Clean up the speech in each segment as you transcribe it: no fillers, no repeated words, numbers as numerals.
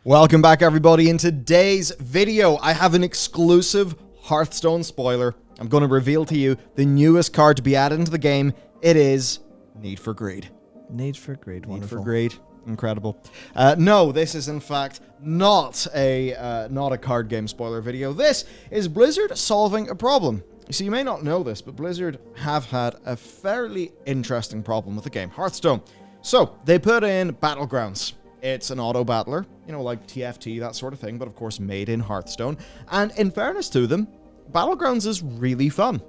Welcome back, everybody. In today's video, I have an exclusive Hearthstone spoiler. I'm going to reveal to you the newest card to be added into the game. It is Need for Greed. Need for Greed, wonderful. Need for Greed, incredible. No, this is in fact not a card game spoiler video. This is Blizzard solving a problem. You see, you may not know this, but Blizzard have had a fairly interesting problem with the game Hearthstone. So, they put in Battlegrounds. It's an auto-battler, you know, like TFT, that sort of thing, but of course made in Hearthstone. And in fairness to them, Battlegrounds is really fun.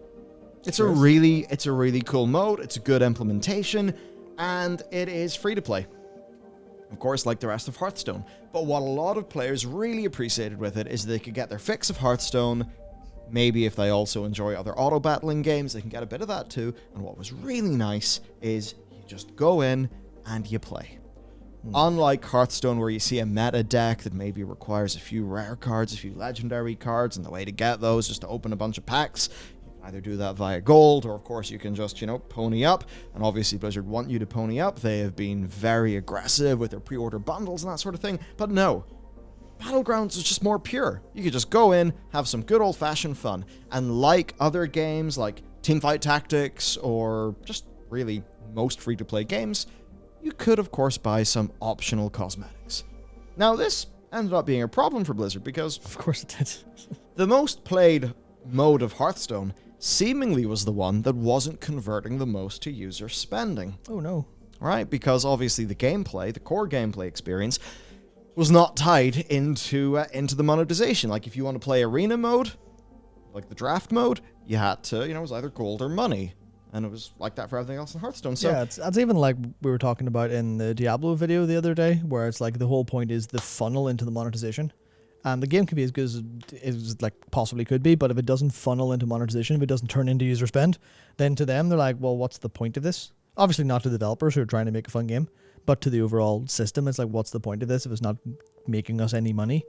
It's a really cool mode, it's a good implementation, and it is free to play. Of course, like the rest of Hearthstone. But what a lot of players really appreciated with it is they could get their fix of Hearthstone. Maybe if they also enjoy other auto-battling games, they can get a bit of that too. And what was really nice is you just go in and you play. Unlike Hearthstone, where you see a meta deck that maybe requires a few rare cards, a few legendary cards, and the way to get those is just to open a bunch of packs. You can either do that via gold, or of course you can just, you know, pony up. And obviously Blizzard want you to pony up. They have been very aggressive with their pre-order bundles and that sort of thing. But no, Battlegrounds is just more pure. You could just go in, have some good old-fashioned fun. And like other games like Teamfight Tactics, or just really most free-to-play games, you could, of course, buy some optional cosmetics. Now, this ended up being a problem for Blizzard because, Of course it did. the most played mode of Hearthstone seemingly was the one that wasn't converting the most to user spending. Oh no. Right? Because obviously the gameplay, the core gameplay experience, was not tied into the monetization. Like, if you want to play arena mode, like the draft mode, you had to, you know, it was either gold or money. And it was like that for everything else in Hearthstone. So Yeah, it's even like we were talking about in the Diablo video the other day, where it's like the whole point is the funnel into the monetization. And the game can be as good as it like possibly could be, but if it doesn't funnel into monetization, if it doesn't turn into user spend, then to them they're like, well, what's the point of this? Obviously not to the developers who are trying to make a fun game, but to the overall system, it's like, what's the point of this if it's not making us any money?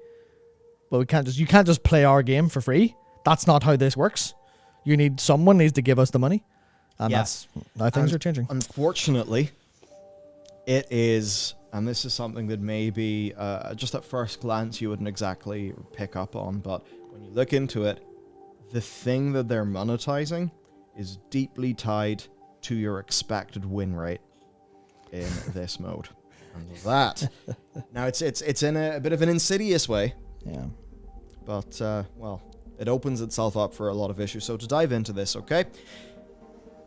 Well, you can't just play our game for free. That's not how this works. Someone needs to give us the money. And yes, that's how things are changing. Unfortunately, it is, and this is something that maybe just at first glance you wouldn't exactly pick up on, but when you look into it, the thing that they're monetizing is deeply tied to your expected win rate in this mode. And that, now it's in a bit of an insidious way. Yeah. But, well, it opens itself up for a lot of issues. So to dive into this, okay?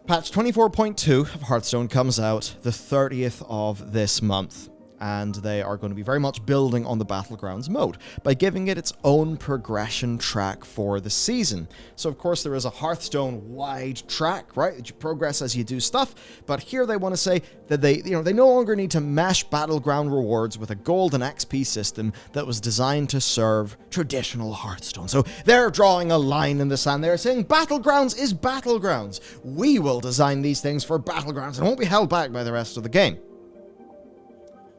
Patch 24.2 of Hearthstone comes out the 30th of this month, and they are going to be very much building on the Battlegrounds mode by giving it its own progression track for the season. So of course there is a Hearthstone-wide track, right, that you progress as you do stuff, but here they want to say that they no longer need to mesh Battleground rewards with a gold and XP system that was designed to serve traditional Hearthstone. So they're drawing a line in the sand. They're saying Battlegrounds is Battlegrounds. We will design these things for Battlegrounds and won't be held back by the rest of the game.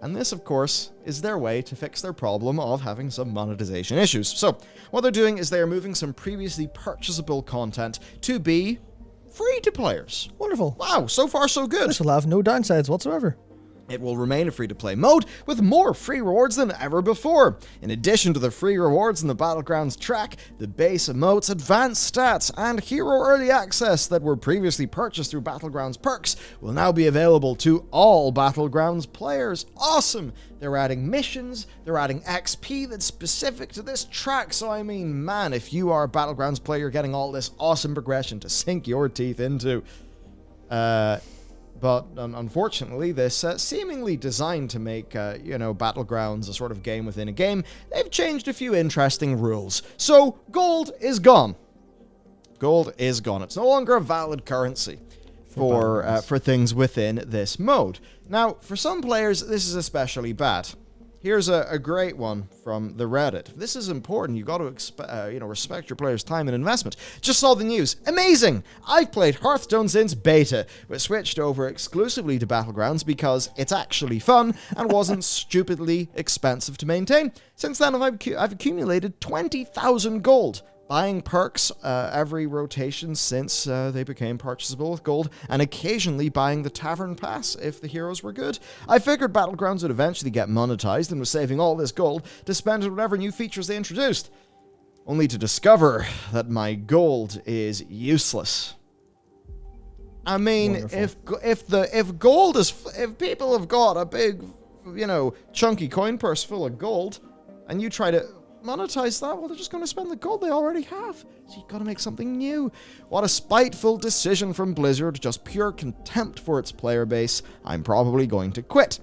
And this, of course, is their way to fix their problem of having some monetization issues. So, what they're doing is they are moving some previously purchasable content to be free to players. Wonderful. Wow, so far so good. This will have no downsides whatsoever. It will remain a free-to-play mode with more free rewards than ever before. In addition to the free rewards in the Battlegrounds track, the base emotes, advanced stats, and hero early access that were previously purchased through Battlegrounds perks will now be available to all Battlegrounds players. Awesome! They're adding missions, they're adding XP that's specific to this track, so I mean, man, if you are a Battlegrounds player, you're getting all this awesome progression to sink your teeth into. But unfortunately, this seemingly designed to make, Battlegrounds a sort of game within a game, they've changed a few interesting rules. So, gold is gone. Gold is gone. It's no longer a valid currency for things within this mode. Now, for some players, this is especially bad. Here's a great one from the Reddit. This is important. You've got to respect your players' time and investment. Just saw the news. Amazing! I've played Hearthstone since beta, but switched over exclusively to Battlegrounds because it's actually fun and wasn't stupidly expensive to maintain. Since then, I've accumulated 20,000 gold. buying perks every rotation since they became purchasable with gold, and occasionally buying the Tavern Pass if the heroes were good. I figured Battlegrounds would eventually get monetized and was saving all this gold to spend on whatever new features they introduced, only to discover that my gold is useless. I mean, Wonderful. if people have got a big, chunky coin purse full of gold, and you try to monetize that, well, they're just going to spend the gold they already have. So you got to make something new. What a spiteful decision from Blizzard, just pure contempt for its player base. I'm probably going to quit.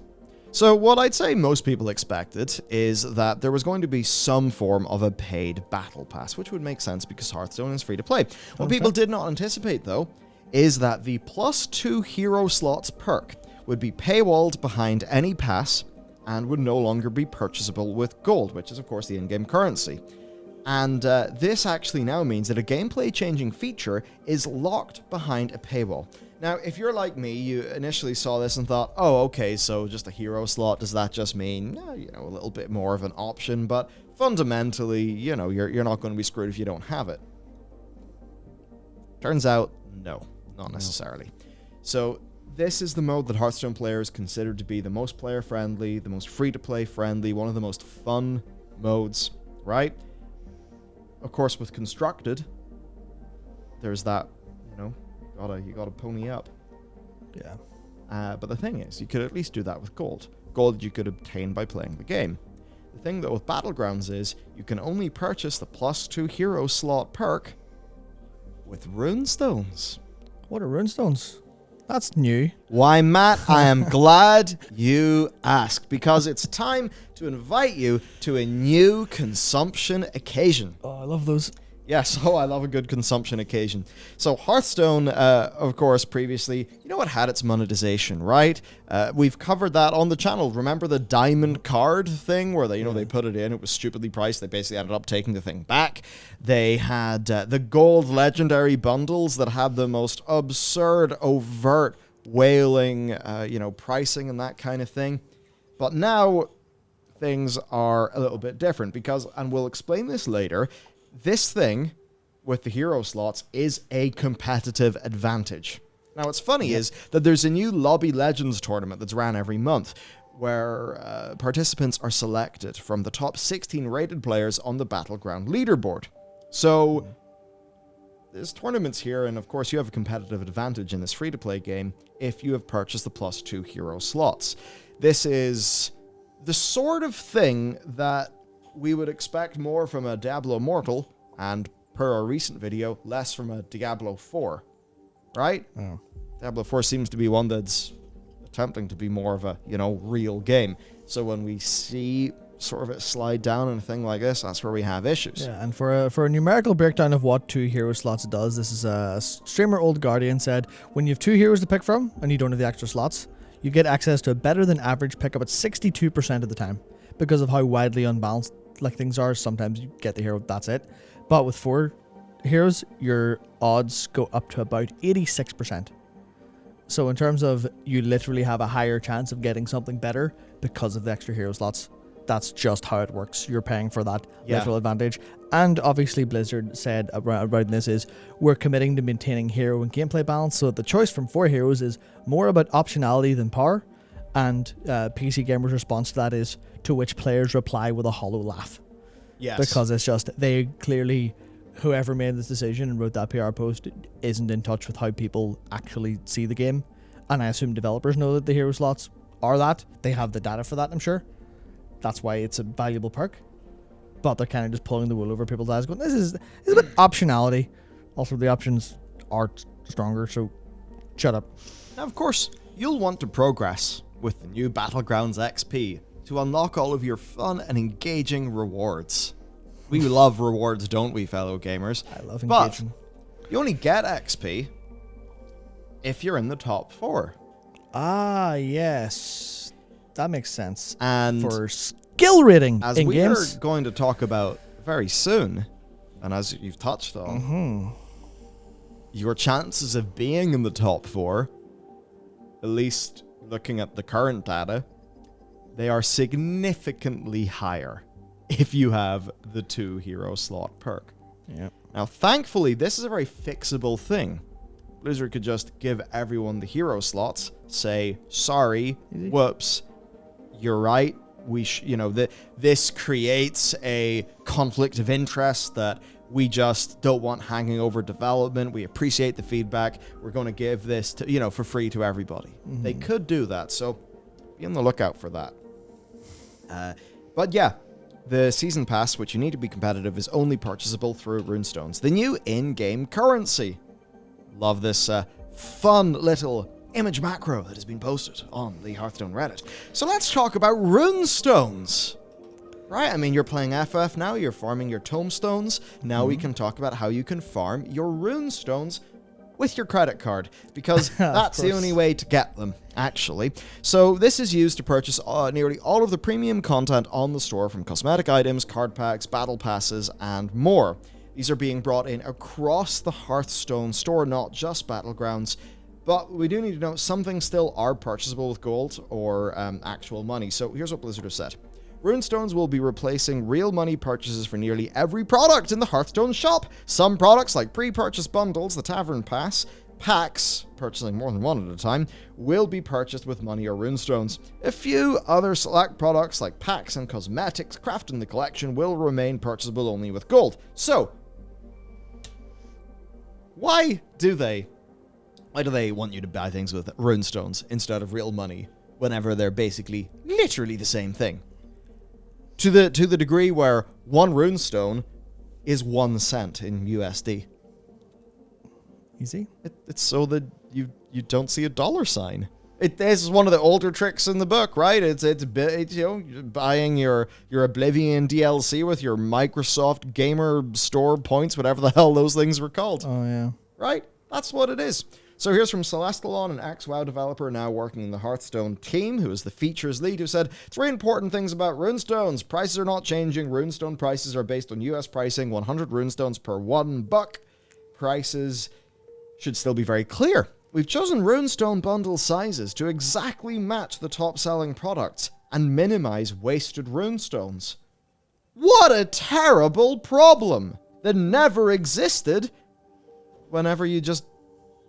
So what I'd say most people expected is that there was going to be some form of a paid battle pass, which would make sense because Hearthstone is free to play. What people did not anticipate, though, is that the +2 hero slots perk would be paywalled behind any pass and would no longer be purchasable with gold, which is, of course, the in-game currency. And this actually now means that a gameplay-changing feature is locked behind a paywall. Now, if you're like me, you initially saw this and thought, oh, okay, so just a hero slot, does that just mean, a little bit more of an option? But fundamentally, you're not going to be screwed if you don't have it. Turns out, no, not necessarily. So this is the mode that Hearthstone players consider to be the most player-friendly, the most free-to-play friendly, one of the most fun modes, right? Of course, with Constructed, there's that, you gotta pony up. Yeah. But the thing is, you could at least do that with gold. Gold you could obtain by playing the game. The thing, though, with Battlegrounds is you can only purchase the +2 hero slot perk with runestones. What are runestones? That's new. Why, Matt, I am glad you asked, because it's time to invite you to a new consumption occasion. Oh, I love those. Yes, I love a good consumption occasion. So Hearthstone, of course, previously, it had its monetization, right? We've covered that on the channel. Remember the diamond card thing where they put it in, it was stupidly priced, they basically ended up taking the thing back. They had the gold legendary bundles that had the most absurd, overt, wailing, pricing and that kind of thing. But now things are a little bit different because, and we'll explain this later, this thing with the hero slots is a competitive advantage. Now, what's funny is that there's a new Lobby Legends tournament that's ran every month where participants are selected from the top 16 rated players on the Battleground leaderboard. So there's tournaments here, and of course you have a competitive advantage in this free-to-play game if you have purchased the +2 hero slots. This is the sort of thing that we would expect more from a Diablo Immortal, and per our recent video, less from a Diablo 4, right? Oh. Diablo 4 seems to be one that's attempting to be more of a, real game. So when we see sort of it slide down and a thing like this, that's where we have issues. Yeah, and for a numerical breakdown of what 2 hero slots does, this is a streamer Old Guardian said, when you have 2 heroes to pick from, and you don't have the extra slots, you get access to a better than average pickup at 62% of the time. Because of how widely unbalanced things are, sometimes you get the hero, that's it. But with 4 heroes, your odds go up to about 86%. So in terms of you literally have a higher chance of getting something better because of the extra hero slots. That's just how it works. You're paying for that literal advantage. And obviously Blizzard said around this is, we're committing to maintaining hero and gameplay balance, so the choice from 4 heroes is more about optionality than power. And PC Gamer's response to that is, to which players reply with a hollow laugh. Yes. Because it's just, they clearly, whoever made this decision and wrote that PR post isn't in touch with how people actually see the game. And I assume developers know that the hero slots are that. They have the data for that, I'm sure. That's why it's a valuable perk. But they're kind of just pulling the wool over people's eyes, going, this is a bit optionality. Also, the options are stronger, so shut up. Now, of course, you'll want to progress with the new Battlegrounds XP to unlock all of your fun and engaging rewards. We love rewards, don't we, fellow gamers? I love engaging. But you only get XP if you're in the top 4. Ah, yes. That makes sense. And for skill rating as in we games. are going to talk about very soon, and as you've touched on, your chances of being in the top 4, at least looking at the current data, they are significantly higher if you have the 2 hero slot perk. Yeah. Now, thankfully, this is a very fixable thing. Blizzard could just give everyone the hero slots, say, sorry, whoops, you're right. This creates a conflict of interest that we just don't want hanging over development. We appreciate the feedback. We're going to give this to, for free to everybody. Mm-hmm. They could do that, so be on the lookout for that. But yeah, the season pass, which you need to be competitive, is only purchasable through runestones, the new in-game currency. Love this fun little image macro that has been posted on the Hearthstone Reddit. So let's talk about runestones. Right, I mean, you're playing FF now, you're farming your tomestones. Now we can talk about how you can farm your runestones with your credit card, because that's the only way to get them, actually. So this is used to purchase nearly all of the premium content on the store, from cosmetic items, card packs, battle passes, and more. These are being brought in across the Hearthstone store, not just Battlegrounds. But we do need to know some things still are purchasable with gold or actual money. So here's what Blizzard have said. Runestones will be replacing real money purchases for nearly every product in the Hearthstone shop. Some products, like pre-purchase bundles, the Tavern Pass, packs, purchasing more than one at a time, will be purchased with money or runestones. A few other select products, like packs and cosmetics, crafted in the collection, will remain purchasable only with gold. So, why do they want you to buy things with runestones instead of real money whenever they're basically literally the same thing? To the degree where one runestone is 1 cent in USD. Easy. It's so that you don't see a dollar sign. This is one of the older tricks in the book, right? It's buying your Oblivion DLC with your Microsoft Gamer Store points, whatever the hell those things were called. Oh yeah. Right? That's what it is. So here's from Celestalon, an ex-WoW developer now working in the Hearthstone team, who is the features lead, who said, 3 important things about runestones. Prices are not changing. Runestone prices are based on US pricing, 100 runestones per $1. Prices should still be very clear. We've chosen runestone bundle sizes to exactly match the top-selling products and minimize wasted runestones. What a terrible problem that never existed whenever you just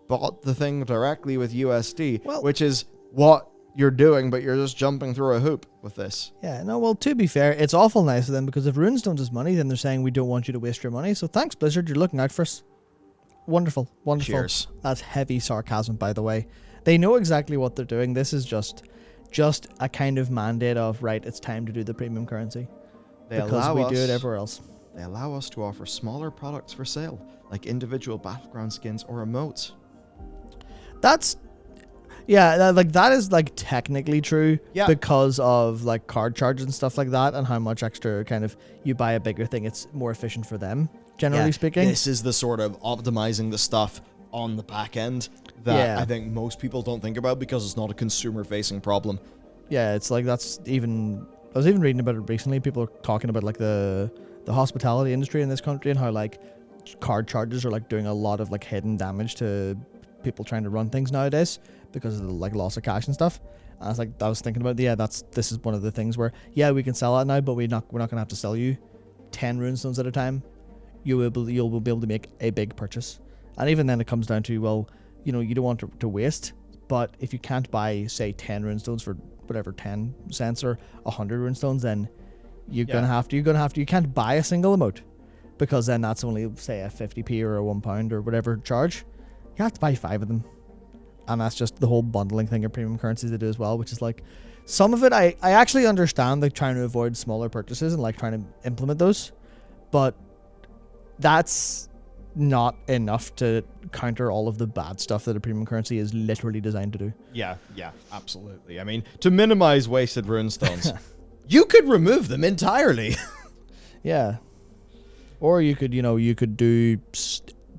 bought the thing directly with USD, which is what you're doing, but you're just jumping through a hoop with this. Yeah, no, well, to be fair, it's awful nice of them, because if runestones is money, then they're saying we don't want you to waste your money. So thanks, Blizzard, you're looking out for us. Wonderful, wonderful. Cheers. That's heavy sarcasm, by the way. They know exactly what they're doing. This is just a kind of mandate of, right, it's time to do the premium currency. Because we do it everywhere else. They allow us to offer smaller products for sale, like individual battleground skins or emotes. That is technically true, because of like card charges and stuff like that, and how much extra kind of you buy a bigger thing, it's more efficient for them, generally speaking. This is the sort of optimizing the stuff on the back end that I think most people don't think about, because it's not a consumer facing problem. Yeah, it's like I was even reading about it recently. People are talking about like the hospitality industry in this country, and how like card charges are like doing a lot of like hidden damage to people trying to run things nowadays because of the like loss of cash and stuff. And I was thinking about this is one of the things where we can sell it now, but we're not gonna have to sell you 10 runestones at a time. You'll be able to make a big purchase, and even then it comes down to, well, you don't want to waste, but if you can't buy say 10 runestones for whatever 10 cents or 100 runestones, then you can't buy a single emote, because then that's only say a 50p or a £1 or whatever charge. You have to buy 5 of them. And that's just the whole bundling thing of premium currencies they do as well, which is like, some of it I actually understand, like trying to avoid smaller purchases and like trying to implement those, but that's not enough to counter all of the bad stuff that a premium currency is literally designed to do. Yeah, absolutely. I mean, to minimize wasted runestones, you could remove them entirely. Yeah. Or you could do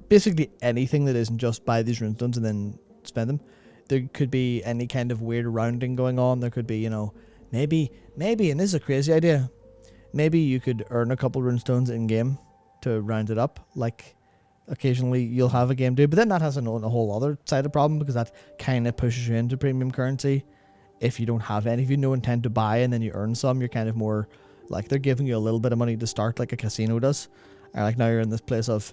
basically anything that isn't just buy these runestones and then spend them. There could be any kind of weird rounding going on. There could be, maybe, and this is a crazy idea, maybe you could earn a couple runestones in game to round it up. Like, occasionally you'll have a game do, but then that has a whole other side of problem, because that kind of pushes you into premium currency. If you don't have any, if you no intent to buy and then you earn some, you're kind of more like, they're giving you a little bit of money to start, like a casino does. And like now you're in this place of,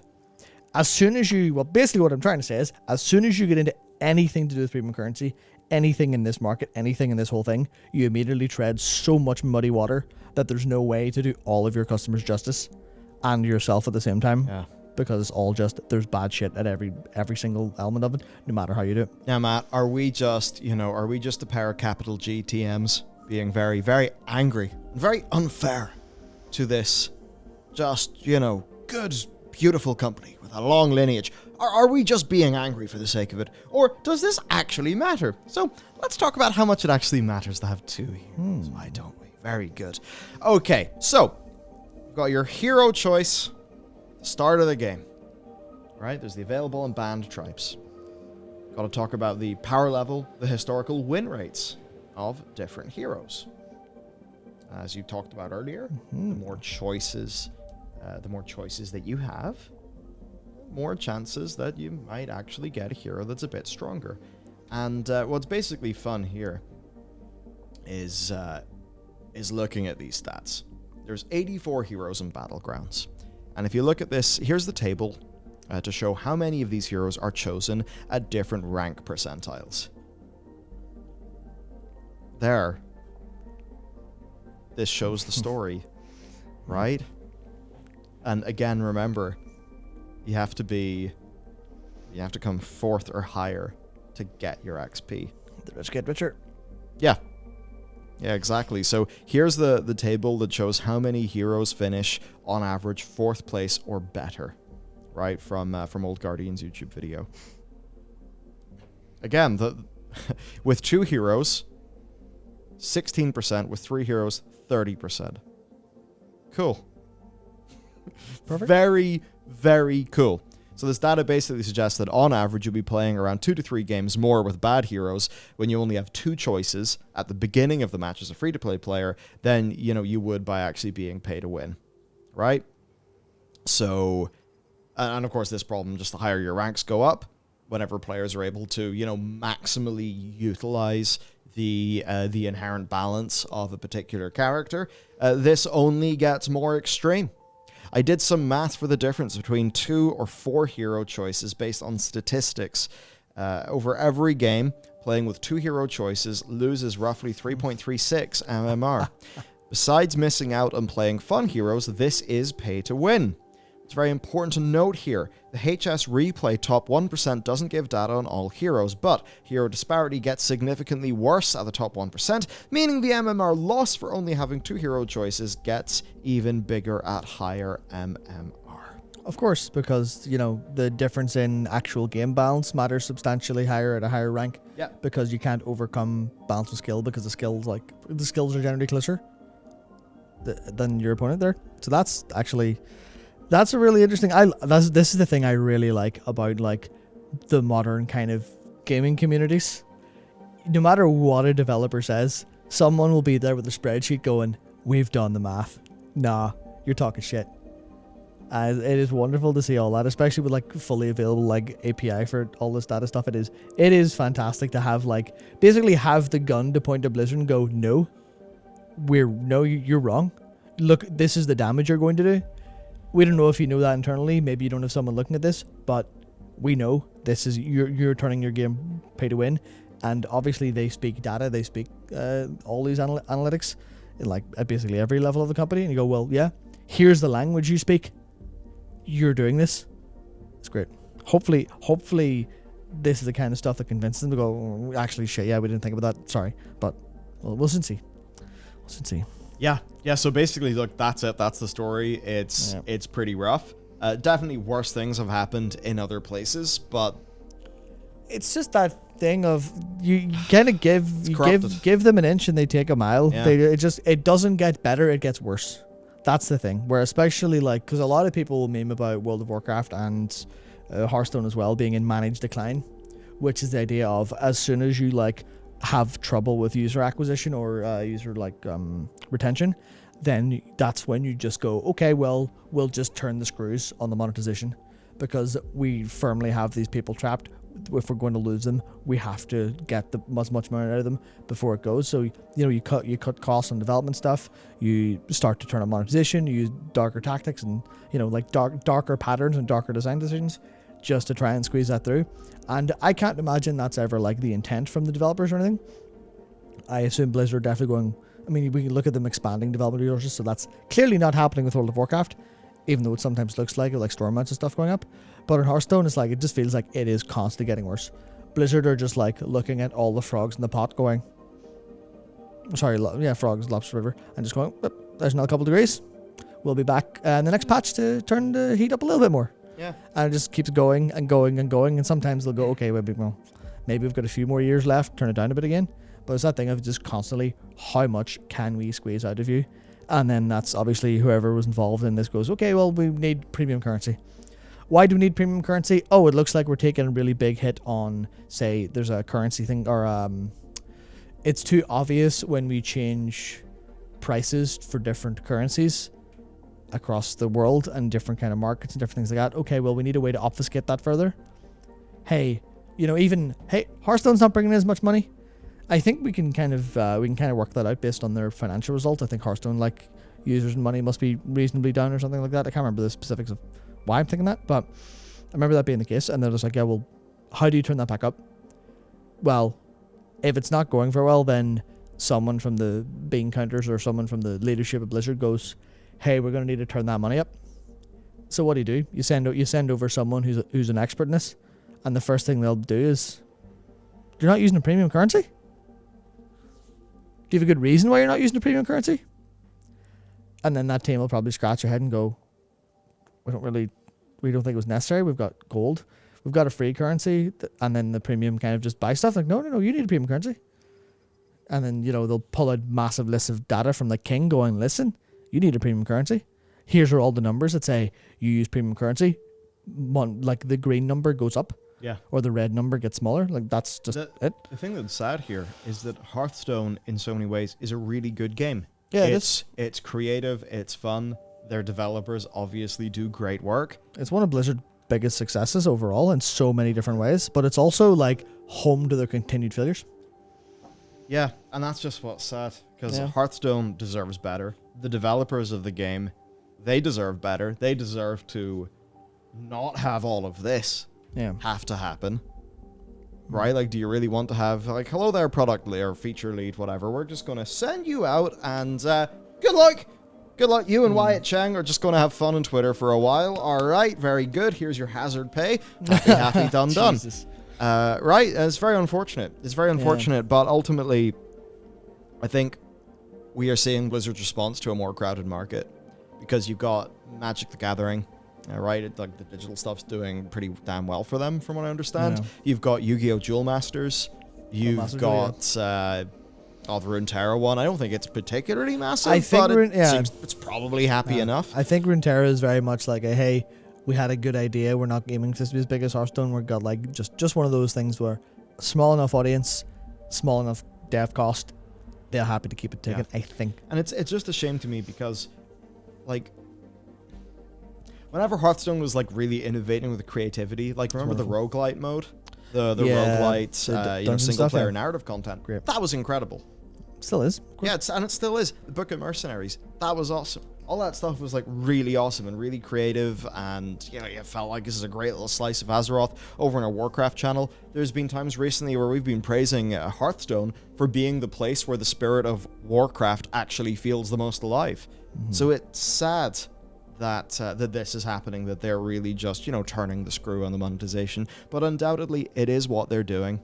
as soon as you, well, basically what I'm trying to say is, as soon as you get into anything to do with premium currency, anything in this market, anything in this whole thing, you immediately tread so much muddy water that there's no way to do all of your customers justice and yourself at the same time. Yeah. Because it's all just, there's bad shit at every single element of it, no matter how you do it. Now, Matt, are we just a pair of capital GTMs being very, very angry and very unfair to this just, good, beautiful company with a long lineage? Are we just being angry for the sake of it? Or does this actually matter? So let's talk about how much it actually matters to have two heroes. Why don't we? Very good. Okay, so we've got your hero choice. Start of the game, right? There's the available and banned tribes. Got to talk about the power level, the historical win rates of different heroes. As you talked about earlier, the more choices that you have, more chances that you might actually get a hero that's a bit stronger. And what's basically fun here is looking at these stats. There's 84 heroes in Battlegrounds. And if you look at this, here's the table to show how many of these heroes are chosen at different rank percentiles. There. This shows the story, right? And again, remember, you have to come fourth or higher to get your XP. The rich get richer. Yeah. Yeah, exactly. So here's the table that shows how many heroes finish on average 4th place or better, right? From Old Guardian's YouTube video. Again, with 2 heroes, 16%. With 3 heroes, 30%. Cool. Perfect. Very, very cool. So this data basically suggests that on average you'll be playing around 2 to 3 games more with bad heroes when you only have 2 choices at the beginning of the match as a free-to-play player than you would by actually being pay to win, right? So, and of course this problem, just the higher your ranks go up, whenever players are able to maximally utilize the inherent balance of a particular character, this only gets more extreme. I did some math for the difference between 2 or 4 hero choices based on statistics. Over every game, playing with 2 hero choices loses roughly 3.36 MMR. Besides missing out on playing fun heroes, this is pay to win. It's very important to note here, the HS replay top 1% doesn't give data on all heroes, but hero disparity gets significantly worse at the top 1%, meaning the MMR loss for only having 2 hero choices gets even bigger at higher MMR. Of course, because, the difference in actual game balance matters substantially higher at a higher rank. Yeah. Because you can't overcome balance with skill because the skills are generally closer than your opponent there. So that's a really interesting. This is the thing I really like about the modern kind of gaming communities. No matter what a developer says, someone will be there with a spreadsheet going, "We've done the math." Nah, you're talking shit. It is wonderful to see all that, especially with fully available API for all this data stuff. It is fantastic to have basically have the gun to point to Blizzard and go, "No, you're wrong. Look, this is the damage you're going to do." We don't know if you know that internally. Maybe you don't have someone looking at this, but we know this is you're turning your game pay to win, and obviously they speak data. They speak all these analytics, at basically every level of the company. And you go, well, yeah, here's the language you speak. You're doing this. It's great. Hopefully, this is the kind of stuff that convinces them to go, actually, shit, yeah, we didn't think about that. Sorry, but we'll soon see. Yeah, so basically, look, that's it. That's the story. It's pretty rough. Definitely worse things have happened in other places, but it's just that thing of you kind of give them an inch and they take a mile. Yeah. It doesn't get better, it gets worse. That's the thing. Where especially because a lot of people will meme about World of Warcraft and Hearthstone as well being in managed decline, which is the idea of as soon as you have trouble with user acquisition or user retention, then that's when you just go, okay, well, we'll just turn the screws on the monetization because we firmly have these people trapped. if we're going to lose them, we have to get as much money out of them before it goes. So you cut costs on development stuff. You start to turn on monetization. You use darker tactics and like darker patterns and darker design decisions just to try and squeeze that through. And I can't imagine that's ever like the intent from the developers or anything. I assume Blizzard definitely going. I mean, we can look at them expanding development resources, so that's clearly not happening with World of Warcraft, even though it sometimes looks like storm mounts and stuff going up. But in Hearthstone, it's like, it just feels like it is constantly getting worse. Blizzard are just like looking at all the frogs in the pot going, frogs, Lobster River, and just going, there's another couple degrees. We'll be back in the next patch to turn the heat up a little bit more. Yeah. And it just keeps going and going and going, and sometimes they'll go, okay, well, maybe we've got a few more years left, turn it down a bit again. But it's that thing of just constantly, how much can we squeeze out of you? And then that's obviously whoever was involved in this goes, okay, well, we need premium currency. Why do we need premium currency? Oh, it looks like we're taking a really big hit on, say, there's a currency thing, or it's too obvious when we change prices for different currencies across the world and different kind of markets and different things like that. Okay, well, we need a way to obfuscate that further. Hey, Hearthstone's not bringing in as much money. I think we can kind of work that out based on their financial result. I think Hearthstone, users and money must be reasonably down or something like that. I can't remember the specifics of why I'm thinking that, but I remember that being the case. And they're just like, yeah, well, how do you turn that back up? Well, if it's not going very well, then someone from the beancounters or someone from the leadership of Blizzard goes, hey, we're going to need to turn that money up. So what do? You send over someone who's an expert in this, and the first thing they'll do is, you're not using a premium currency? Do you have a good reason why you're not using a premium currency? And then that team will probably scratch their head and go, we don't think it was necessary. We've got gold. We've got a free currency. And then the premium kind of just buy stuff. Like, no, you need a premium currency. And then, they'll pull out massive lists of data from the king going, listen, you need a premium currency. Here's all the numbers that say you use premium currency. The green number goes up. Yeah. Or the red number gets smaller. That's just it. The thing that's sad here is that Hearthstone, in so many ways, is a really good game. Yeah, it's creative, it's fun. Their developers obviously do great work. It's one of Blizzard's biggest successes overall in so many different ways, but it's also home to their continued failures. Yeah, and that's just what's sad, because Hearthstone deserves better. The developers of the game, they deserve better. They deserve to not have all of this have to happen. Right? Do you really want to have, hello there, product lead or feature lead, whatever. We're just going to send you out and good luck. Good luck. You and Wyatt Cheng are just going to have fun on Twitter for a while. All right, very good. Here's your hazard pay. Happy, done. Right? It's very unfortunate. But ultimately, I think we are seeing Blizzard's response to a more crowded market, because you've got Magic the Gathering. Right, the digital stuff's doing pretty damn well for them, from what I understand. Yeah. You've got Yu-Gi-Oh! Duel Masters. You've got the Runeterra one. I don't think it's particularly massive. I think it's probably happy enough. I think Runeterra is very much like a, hey, we had a good idea. We're not aiming to be as big as Hearthstone. We've got just one of those things where small enough audience, small enough dev cost, they're happy to keep it ticking. I think. And it's just a shame to me, because whenever Hearthstone was really innovating with the creativity, remember the roguelite mode? The roguelite, single player narrative content. Great. That was incredible. Still is. Yeah, it still is. The Book of Mercenaries, that was awesome. All that stuff was really awesome and really creative, and you felt like this is a great little slice of Azeroth over on our Warcraft channel. There's been times recently where we've been praising Hearthstone for being the place where the spirit of Warcraft actually feels the most alive. Mm-hmm. So it's sad that this is happening, that they're really just, turning the screw on the monetization. But undoubtedly, it is what they're doing.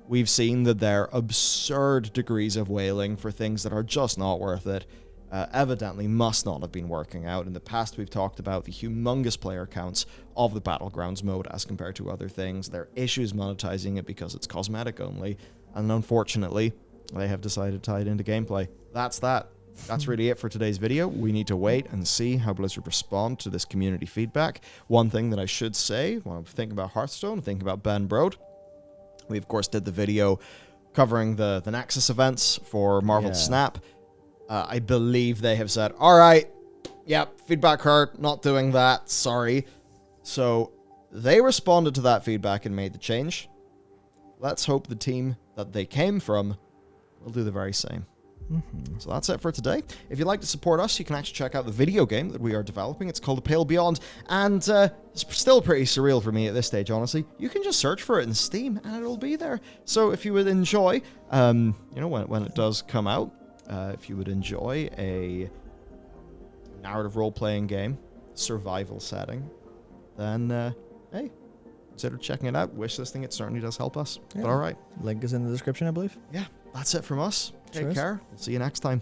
We've seen that their absurd degrees of whaling for things that are just not worth it evidently must not have been working out. In the past, we've talked about the humongous player counts of the Battlegrounds mode as compared to other things. Their issues monetizing it because it's cosmetic only. And unfortunately, they have decided to tie it into gameplay. That's that. That's really it for today's video. We need to wait and see how Blizzard respond to this community feedback. One thing that I should say, when I'm thinking about Hearthstone, thinking about Ben Brode, we of course did the video covering the Nexus events for Marvel's Snap. I believe they have said, all right, yep, feedback hurt, not doing that, sorry. So they responded to that feedback and made the change. let's hope the team that they came from will do the very same. So that's it for today. If you'd like to support us, you can actually check out the video game that we are developing. It's called The Pale Beyond, and it's still pretty surreal for me at this stage, honestly. You can just search for it in Steam, and it'll be there. So if you would enjoy, you know, when it does come out, if you would enjoy a narrative role-playing game, survival setting, then, hey, consider checking it out. Wishlisting it certainly does help us. Yeah. But all right. Link is in the description, I believe. Yeah, that's it from us. Take Cheers. care. We'll see you next time.